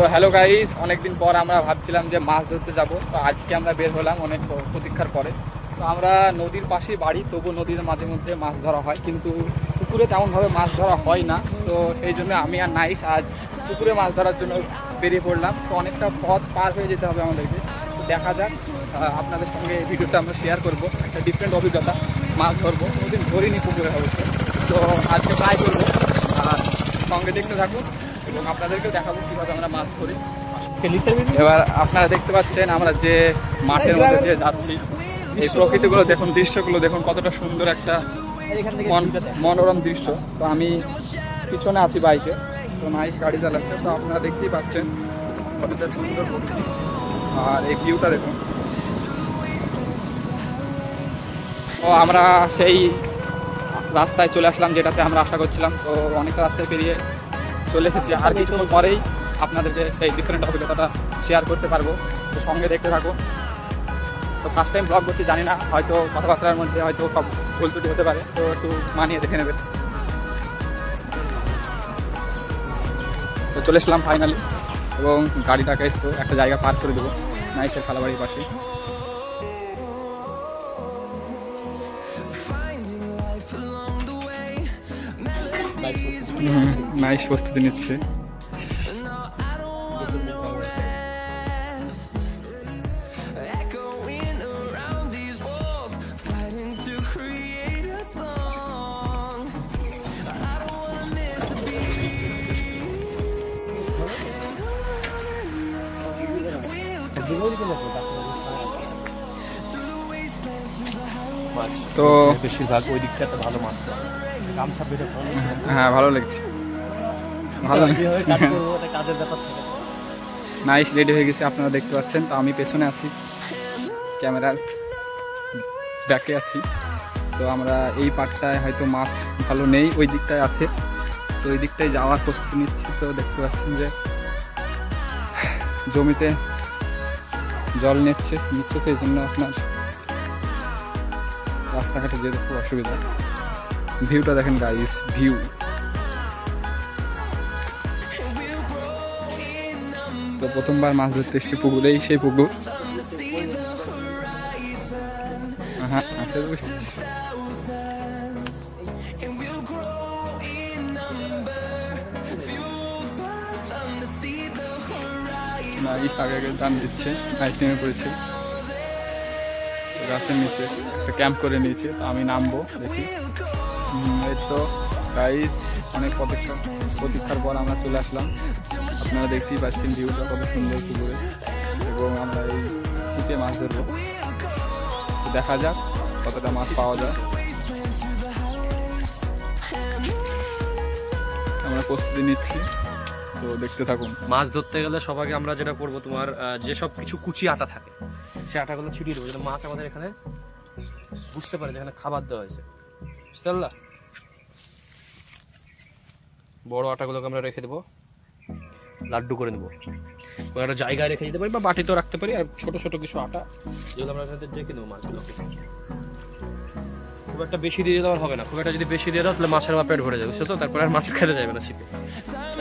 তো hello guys, অনেকদিন পর আমরা ভাবছিলাম যে মাছ ধরতে যাব। তো আজকে আমরা বের হলাম অনেক প্রতীক্ষার পরে। তো আমরা নদীর পাশেই বাড়ি, তবু নদীর মাঝে মধ্যে মাছ ধরা হয়, কিন্তু পুকুরে তেমনভাবে মাছ ধরা হয় না। তো এই জন্য আমি আর নাইস আজ পুকুরে মাছ ধরার জন্য বেরিয়ে পড়লাম। তো অনেকটা পথ পার হয়ে যেতে হবে আমাদেরকে। তো দেখা যাক, আপনাদের সঙ্গে ভিডিওটা আমরা শেয়ার করবো। একটা ডিফারেন্ট অভিজ্ঞতা, মাছ ধরবো, কোনোদিন ধরিনি পুকুরে অবশ্য। তো আজকে ট্রাই করবো, আর সঙ্গে দেখতে থাকুন এবং আপনাদেরকেও দেখাবো কীভাবে আমরা মাছ ধরি। এবার আপনারা দেখতে পাচ্ছেন আমরা যে মাঠের মধ্যে যে যাচ্ছি, এই প্রকৃতিগুলো দেখুন, দৃশ্যগুলো দেখুন, কতটা সুন্দর একটা মনোরম দৃশ্য। তো আমি পিছনে আছি বাইকে, তো নাইস গাড়ি চালাচ্ছে। তো আপনারা দেখতেই পাচ্ছেন কতটা সুন্দর প্রকৃতি, আর এই ভিউটা দেখুন। তো আমরা সেই রাস্তায় চলে আসলাম যেটাতে আমরা আশা করছিলাম। তো অনেকটা রাস্তায় পেরিয়ে চলে এসেছি, আর কিছুক্ষণ পরেই আপনাদেরকে সেই ডিফারেন্ট অভিজ্ঞতাটা শেয়ার করতে পারবো। তো সঙ্গে দেখতে থাকো। তো ফার্স্ট টাইম ব্লগ করছি, জানি না, হয়তো কথাবার্তার মধ্যে হয়তো সব ভুল ত্রুটি হতে পারে, তো একটু মানিয়ে দেখে নেবেন। তো চলে এসলাম ফাইনালি, এবং গাড়িটাকে একটু একটা জায়গা পার করে দেবো নাইসের খালাবাড়ির পাশে। নাইস প্রস্তুতি নিচ্ছে। তো বেশিরভাগ ওই দিকটা একটা ভালো মাছ, হ্যাঁ ভালো লাগছে, ভালো কাজের ব্যাপার থাকে। নাইস রেডি হয়ে গেছে, আপনারা দেখতে পাচ্ছেন। তো আমি পেছনে আছি, ক্যামেরার ব্যাকে আছি। তো আমরা এই পাটটায় হয়তো মাছ ভালো নেই, ওই দিকটায় আছে, তো ওই দিকটায় যাওয়ার প্রস্তুতি নিচ্ছি। তো দেখতে পাচ্ছেন যে জমিতে জল নিচ্ছে তো এই জন্য আপনার রাস্তাঘাটে যেতে খুব অসুবিধা। ভিউটা দেখেন গাইস, ভিউ। তো প্রথমবার মাছ ধরতে এসছি পুকুরেই, সেই পুকুর। হ্যাঁ বুঝতেছি। নাইস আগে আগে টান দিচ্ছে, নাইস নেমে পড়েছে গাছের নিচে, একটা ক্যাম্প করে নিয়েছে। তো আমি নামবো, দেখি। এই তো গাইস, অনেক প্রতীক্ষার পর আমরা চলে আসলাম। আপনারা দেখতেই পাচ্ছেন ভিউটা কত সুন্দর পুকুরে, এবং আমরা এই ছিপে মাছ ধরবো। দেখা যাক কতটা মাছ পাওয়া যায়। আমরা প্রস্তুতি নিচ্ছি, তো দেখতে থাকুন। মাছ ধরতে গেলে সবাইকে আমরা যেটা করবো, তোমার যেসব কিছু কুচি আটা থাকে সে আটাগুলো ছিটিয়ে দেবো, যেন মাছ আমাদের এখানে বুঝতে পারে যেখানে খাবার দেওয়া হয়েছে, বুঝতে পারলা? বড় আটাগুলোকে আমরা রেখে দেবো, লাড্ডু করে দেবো, কোনো একটা জায়গায় রেখে দিতে পারি বা বাটিতেও রাখতে পারি। আর ছোট ছোট কিছু আটা যেগুলো আমরা রেখে দেবো মাছগুলোকে। খুব একটা বেশি দিয়ে দেওয়ার হবে না, খুব একটা যদি বেশি দিয়ে দাও তাহলে মাছের পেট ভরে যাবে, বুঝছো? তারপরে আর মাছ খেতে যাবে না ছিপে।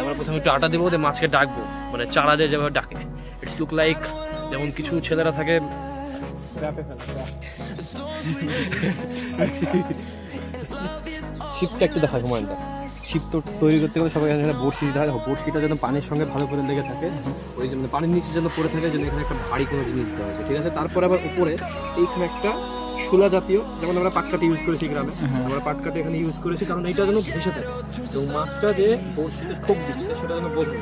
আমরা প্রথমে একটু আটা দেবো, দিয়ে মাছকে ডাকবো, মানে চারা দিয়ে যেভাবে ডাকে। ইটস লুক লাইক যেমন কিছু ছেলেরা থাকে শিপটা একটু দেখা কমানটা। শিপ তো তৈরি করতে গেলে সবাই এখানে বড়শি দিতে হয়, বড়শিটা যেন পানির সঙ্গে ভালো করে লেগে থাকে, ওই জন্য পানির নিচে যেন পড়ে থাকে, যেন এখানে একটা ভারী কোনো জিনিস দেওয়া হয়েছে, ঠিক আছে? তারপরে আবার উপরে এইখানে একটা শোলা জাতীয়, যেমন আমরা পাটকাঠি ইউজ করেছি গ্রামে, আমরা পাটকাঠি এখানে ইউজ করেছি, কারণ এইটা যেন ভেসে থাকে এবং মাছটা যে বড়শিতে ঠোক দিচ্ছে সেটা যেন বোঝে।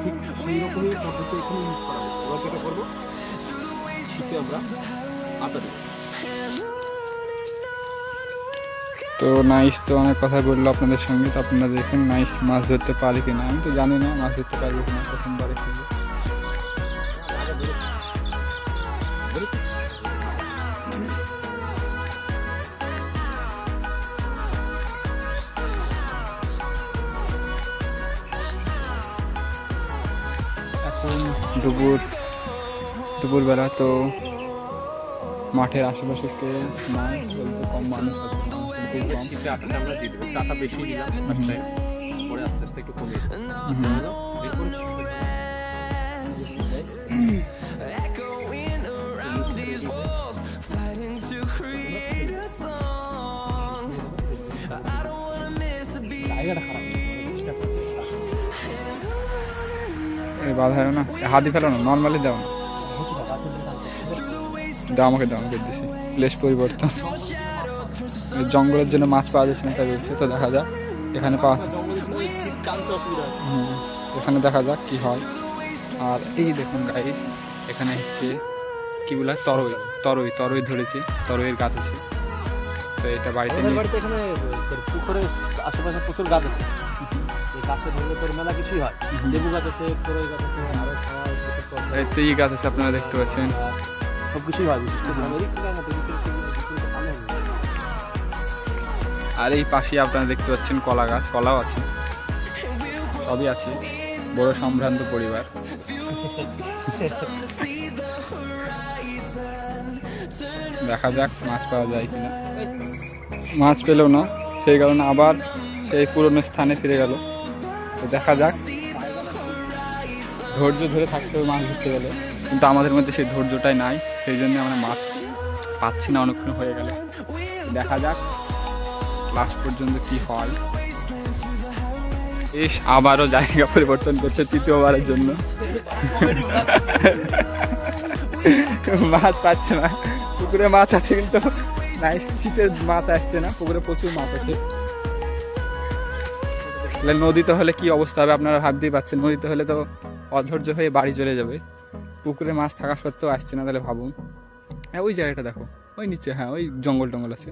ঠিক সেই রকমই পদ্ধতি এখানে ইউজ করা হয়েছে। এবার যেটা করবো, শিপে আমরা আটা দিই। তো নাইস তো অনেক কথা বললো আপনাদের সঙ্গে। তো আপনারা দেখুন নাইস মাছ ধরতে পারি কিনা। আমি তো জানি না মাছ ধরতে পারবো কিনা, প্রথমবার এসেছি। এখন দুপুরবেলা, তো মাঠের আশেপাশে কেউ নাই, বলতে কম মানুষ আছে, আটাটা আমরা দিয়ে দেবো, চাটা বেশি দিলাম, পরে আস্তে আস্তে একটু কমিয়ে এই বাধা না, হাতি ফেলো না, নর্মালি দাও না, দাও আমাকে, দাও আমি দিচ্ছি। প্লেস পরিবর্তন, জঙ্গলের জন্য মাছ পাওয়া যাচ্ছে না তাই বলছে, তো দেখা যাক এখানে পাওয়া, এখানে দেখা যাক কি হয়। আর এই দেখুন গাইস, এখানে হচ্ছে কি বলে তরই তরই তরই ধরেছে, তরইয়ের গাছ আছে। তো এটা বাড়িতে এখানে পুকুরের আশেপাশে প্রচুর গাছ আছে, এই গাছে ধরলে তোর মেলা কিছুই হয়, লেবু গাছ আছে, তরই গাছ আছে, আরো এই তো এই গাছ আছে আপনারা দেখতে পাচ্ছেন, সব কিছুই হয়। আর এই পাশে আপনারা দেখতে পাচ্ছেন কলা গাছ, কলাও আছে, সবই আছে, বড় সম্ভ্রান্ত পরিবার। দেখা যাক মাছ পাওয়া যায় কিনা, মাছ পেল না, সেই কারণে আবার সেই পুরনো স্থানে ফিরে গেল। তো দেখা যাক, ধৈর্য ধরে থাকতে হবে মাছ ধরতে গেলে, কিন্তু আমাদের মধ্যে সেই ধৈর্যটাই নাই, সেই জন্য আমরা মাছ পাচ্ছি না অনেকক্ষণ হয়ে গেলে। দেখা যাক লাস্ট পর্যন্ত কি হয়। এস আবারও জায়গা পরিবর্তন করছে তৃতীয়বারের জন্য, মাছ পাচ্ছে না, পুকুরে মাছ আছে কিন্তু নাইস ছিপের মাছ আসছে না, পুকুরে প্রচুর মাছ আছে। নদীতে হলে কি অবস্থা হবে আপনারা ভাবতেই পারছেন, নদীতে হলে তো অধৈর্য হয়ে বাড়ি চলে যাবে, পুকুরে মাছ থাকা সত্ত্বেও আসছে না, তাহলে ভাবুন। হ্যাঁ ওই জায়গাটা দেখো, ওই নিচে, হ্যাঁ ওই জঙ্গল টঙ্গল আছে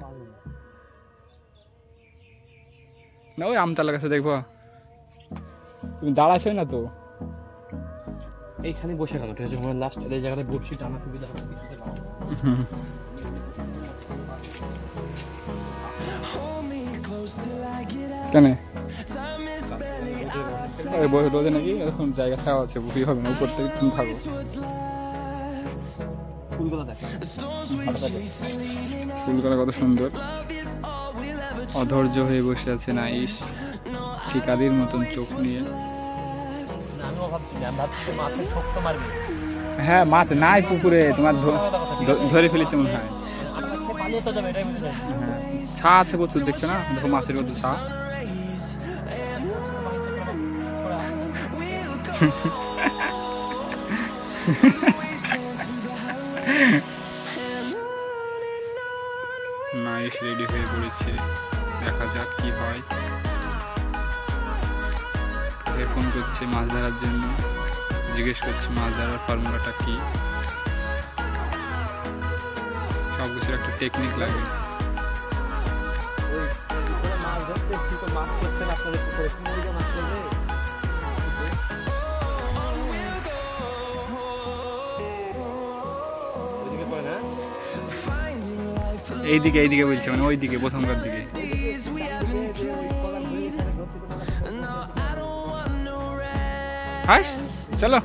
না, ওই আমতলা গাছে দেখবো, তুমি দাঁড়াছোই না তো, এইখানে বসে গেল, ঠিক আছে, লাস্ট এই জায়গায় বসি টানা সুবিধা হবে। কেন রোদে নাকি এরকম জায়গা ছাড়া আছে, বুঝি হবে না, উপর থেকে তুমি থাকো। ফুলগুলো কত সুন্দর, অধৈর্য হয়ে বসে আছে নাইস, শিকারির মতন চোখ নিয়ে। হ্যাঁ মাছ নাই পুকুরে, তোমার ধরে ফেলেছে মনে হয়, ছা আছে প্রচুর, দেখছো না, দেখো মাছের মতো ছা। নাইস রেডি হয়ে পড়েছে, দেখা যাক কি হয়। ফোন করছে মাছ ধরার জন্য, জিজ্ঞেস করছে মাছ ধরার ফর্মুলাটা কি, সব কিছুর একটা টেকনিক লাগে। মাছ ধরতে মাছ করছেন আপনাদের পুকুরে, মাছ করবে এইদিকে এইদিকে বলছে, মানে ওইদিকে প্রথমকার দিকে। হাস চলো,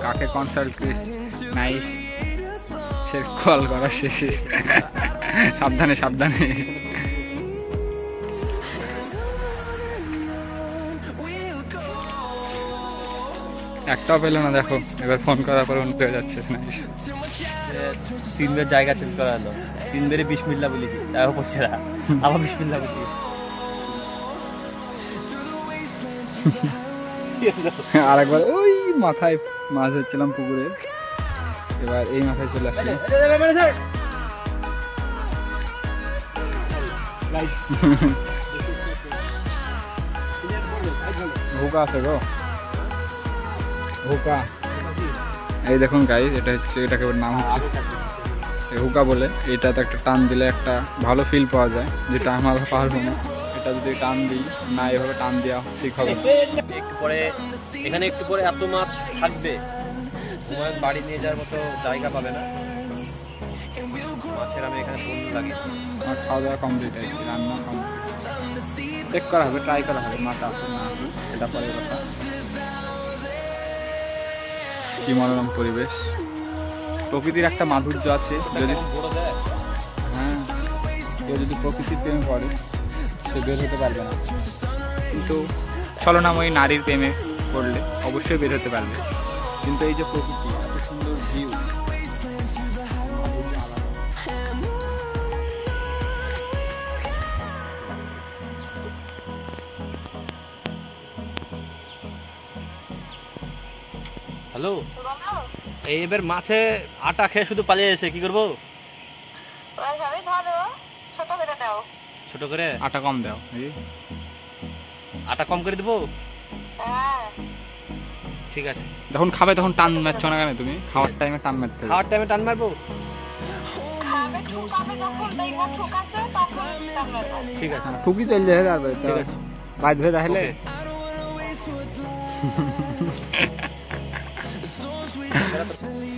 কাকে কনসাল্ট নাইস, সে কল করা শেষ, সাবধানে সাবধানে। একটাও পেলো না, দেখো এবার ফোন করার পর পেয়ে যাচ্ছে নাইস। 3 বার জায়গা চেঞ্জ করা হলো, 3 বারে বিসমিল্লাহ বলেছি, তাও পড়ছে না, আবার বিসমিল্লাহ বলি। আর একবার ওই মাথায় মাছ ধরছিলাম পুকুরে, এবার এই মাথায় চলে আসছে। হুকা আছে গো, হুকা, এই দেখুন গাইস, এটা হচ্ছে, এটাকে নাম হচ্ছে হুকা বলে। এটাতে একটা টান দিলে একটা ভালো ফিল পাওয়া যায়, যেটা আমরা পারবো না। এটা যদি টান দিই না, এভাবে টান দেওয়া ঠিক হবে। একটু পরে এখানে একটু পরে এত মাছ থাকবে, তোমার বাড়ি নিয়ে যাওয়ার মতো জায়গা পাবে না, মাছের আমি এখানে বন্ধু লাগে। আমার খাওয়া দাওয়া কমপ্লিট হয়েছে, রান্না কমপ্লিট, চেক করা হবে, ট্রাই করা হবে মাছ আসুন না আসুন, এটা পরের কথা। কি মনোরম পরিবেশ, প্রকৃতির একটা মাধুর্য আছে। যদি হ্যাঁ, কেউ যদি প্রকৃতির প্রেমে পড়ে সে বের হতে পারবে না, কিন্তু ছলনাময়ী নারীর প্রেমে পড়লে অবশ্যই বের হতে পারবে। কিন্তু এই যে প্রকৃতি, এত সুন্দর ভিউ, হ্যালো, এই এবার মাছে আটা খেয়ে শুধু পালিয়ে এসে কি করবো? ছোট করে আটা কম দাও, আটা কম করে দেবো। ঠিক আছে, যখন খাবে তখন টান মারছো না কেন তুমি? খাওয়ার টাইমে টান মারতে হবে। খাওয়ার টাইমে টান মারবো। ঠিক আছে, ঠুকি চল যায় আর বাঁধবে তাহলে।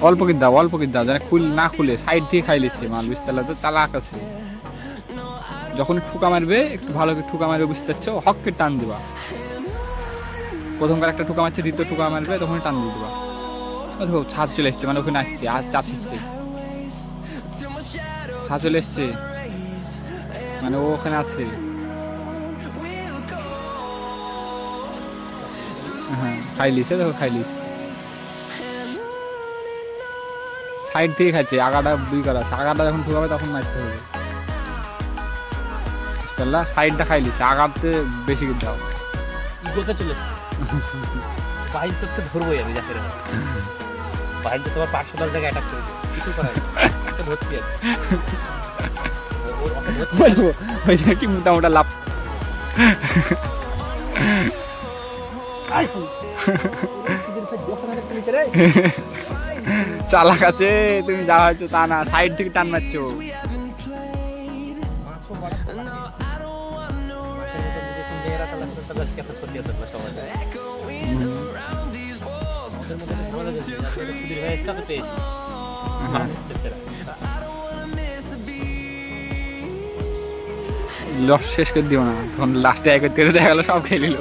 অল্প কি দাও যেন না খুলে সাইড দিয়ে খাই লিছে মাল, বুঝতে পারলে তো চালাক আছে। যখন ঠুকা মারবে একটু ভালো করে ঠুকা মারবে, বুঝতে পারছো, হককে টান দিবা। প্রথমবার একটা ঠুকা মারছে, দ্বিতীয় ঠুকা মারবে তখন টান দিয়ে দিবা। দেখো ছাদ চলে এসছে, মানে ওখানে আসছে আর চা ছিটছে, ছাদ চলে এসছে মানে ও ওখানে আছে। হ্যাঁ খাইলিস, দেখো খাইলিস, সাইড থেকে খাচ্ছে। আগাটা দুই করা আছে, আগাটা যখন ঠুকাবে তখন মারতে হবে, বুঝতে পারলা? সাইডটা খাইলিস, আগাতে বেশি দাও। ইগোতে চলে এসছে। বাহির চোখকে ধরবোই আমি, যাকে বাহির চোখ তোমার 500 জায়গায় অ্যাটাক করে কিছু করার তো ধরছি আছে। ওই কি মোটামোটা লাভ। চালাক আছে, তুমি যা হয়েছো তা না, সাইড থেকে টান মারছো। লস শেষ করে দিও না, তখন লাস্টে এক তেরে দেখা গেল সব খেয়ে নিল।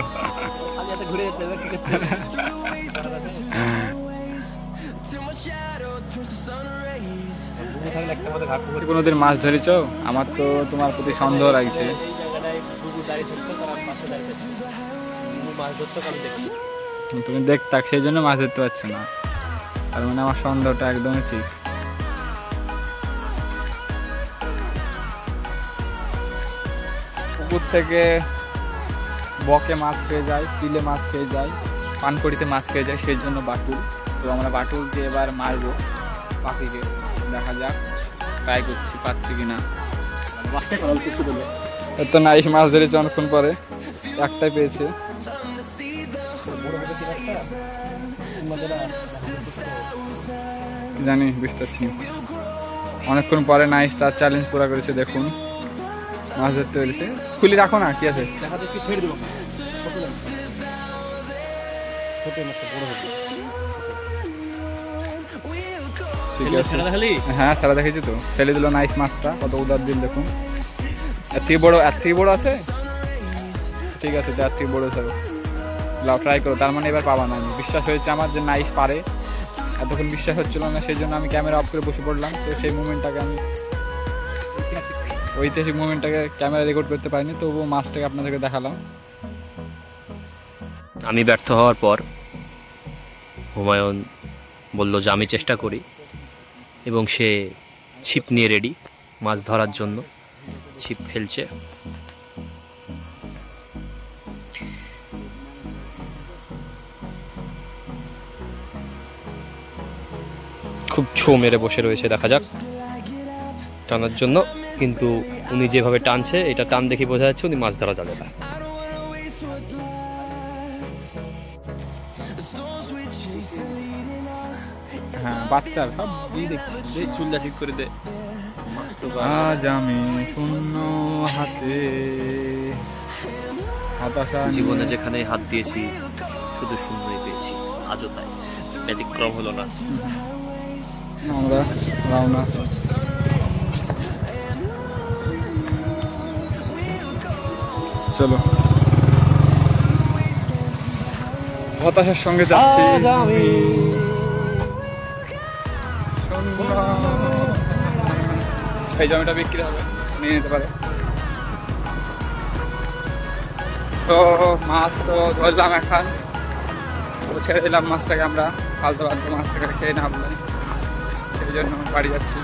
কোনোদিন মাছ ধরেছ? আমার তো তোমার প্রতি সন্দেহ লাগছে। তুমি দেখতাক, সেই জন্য মাছ ধরতে পারছো না, তার মানে আমার সন্দেহটা একদমই ঠিক। পুকুর থেকে বকে মাছ খেয়ে যায়, চিলে মাছ খেয়ে যায়, পানকড়িতে মাছ খেয়ে যায়, সেই জন্য বাটুল। তো আমরা বাটুলকে এবার মারবো পাখিকে, দেখা যাক ট্রাই করছি পাচ্ছি কিনা। তো নাইস মাছ ধরেছে অনেকক্ষণ পরে, একটাই পেয়েছে। জানি, বুঝতে পারছি অনেকক্ষণ পরে নাইস তার চ্যালেঞ্জ পুরা করেছে। দেখুন মাছ ধরতে পেরেছে। খুলি রাখো না, কি আছে? ঠিক আছে, হ্যাঁ সারা দেখেছি তো, ফেলে দিল নাইস মাছটা, কত উদার দিল দেখুন। এর থেকে বড় আছে, ঠিক আছে যার থেকে বড় থাকো, লাও ট্রাই করো। তার মানে এবার পাবা না, বিশ্বাস হয়েছে আমার যে নাইস পারে। এতক্ষণ বিশ্বাস হচ্ছিল না, সেই জন্য আমি ক্যামেরা অফ করে বসে পড়লাম। তো সেই মুভমেন্টটাকে আমি, ঐতিহাসিক মুভমেন্টটাকে ক্যামেরা রেকর্ড করতে পারিনি, তবুও মাছটাকে আপনাদেরকে দেখালাম। আমি ব্যর্থ হওয়ার পর হুমায়ুন বলল যে আমি চেষ্টা করি, এবং সে ছিপ নিয়ে রেডি মাছ ধরার জন্য। ছিপ ফেলছে, খুব ছো মেরে বসে রয়েছে, দেখা যাক টানার জন্য। কিন্তু উনি যেভাবে টানছে, এটা টান দেখে বোঝা যাচ্ছে উনি মাছ ধরা যাবে না। হ্যাঁ বাচ্চার সব দেখছি, চুলটা ঠিক করে দে। আজ আমি শূন্য হাতে, হতাশা জীবনে যেখানে হাত দিয়েছি শুধু শূন্যই পেয়েছি, আজও তাই, ব্যতিক্রম হলো না। আমরা রওনা। চলো, হতাশার সঙ্গে যাচ্ছি এই জমিটা বিক্রি হবে, নিয়ে নিতে পারে। তো মাছ তো ধরলাম, এখন ছেড়ে দিলাম মাছটাকে। আমরা ফালতু মাছটাকে খেয়ে না, সেই জন্য বাড়ি যাচ্ছি।